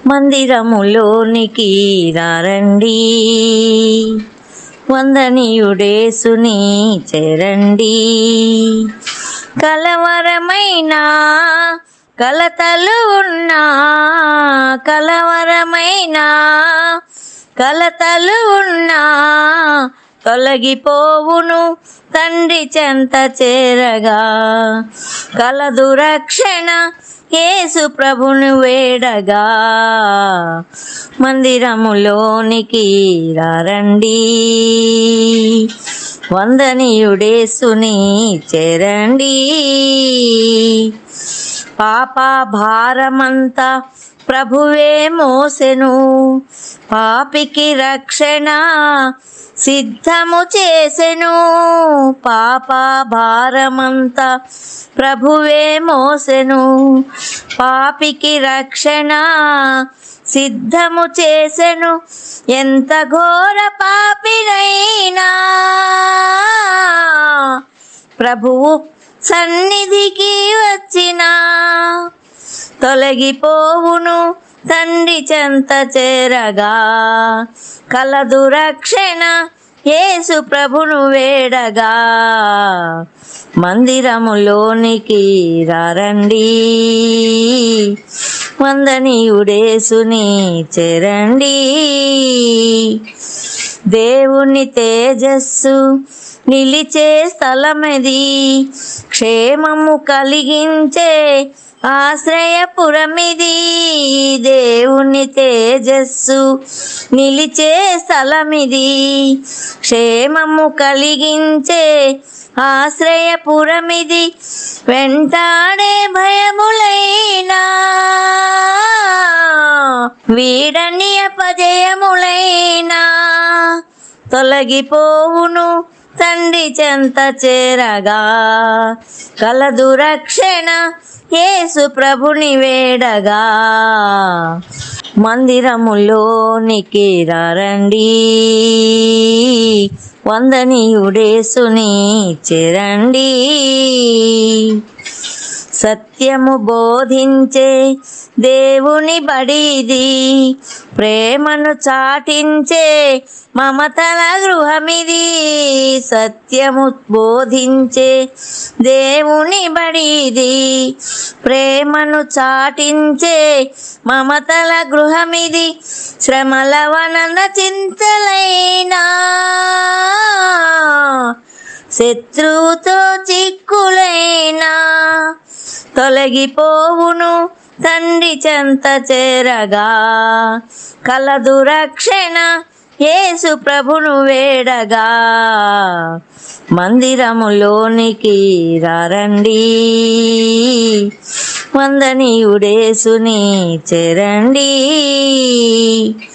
మందిరములోనికి రారండి, వందనీయుడేసుని చేరండి. కలవరమైన కలతలు ఉన్నా, కలవరమైన కలతలు ఉన్నా తొలగిపోవును తండ్రి చెంత చేరగా. కలదు రక్షణ యేసు ప్రభును వేడగా. మందిరములోనికి రారండి, వందనీయుడేసుని చేరండి. పాప భారమంతా ప్రభువే మోసెను, పాపికి రక్షణ సిద్ధము చేసెను. పాప భారమంతా ప్రభువే మోసెను, పాపికి రక్షణ సిద్ధము చేసెను. ఎంత ఘోర పాపినైనా ప్రభువు సన్నిధికి వచ్చిన తొలగిపోవును తండ్రి చెంత చేరగా. కలదు రక్షణ యేసు ప్రభును వేడగా. మందిరములోనికి రారండి, వందనీయుడేసుని చేరండి. దేవుని తేజస్సు నిలిచే స్థలమది, క్షేమము కలిగించే ఆశ్రయపురమిది. దేవుని తేజస్సు నిలిచే స్థలమిది, క్షేమము కలిగించే ఆశ్రయపురమిది. వెంటాడే భయములైనా వీడని అపజయములైనా తొలగిపోవును తండ్రి చెంత చేరగా. కలదు రక్షణ యేసు ప్రభుని వేడగా. మందిరములోనికి రారండి, వందనీయుడేసుని చేరండి. సత్యము బోధించే దేవుని బడిది, ప్రేమను చాటించే మమతల గృహమిది. సత్యము బోధించే దేవుని బడిది, ప్రేమను చాటించే మమతల గృహమిది. శ్రమల వలన చింతలైనా, శత్రువుతో చిక్కులైనా తొలగిపోవును తండ్రి చెంత చేరగా. కలదు రక్షణ యేసు ప్రభును వేడగా. మందిరములోనికి రారండి, వందనీయుడేసుని చేరండి.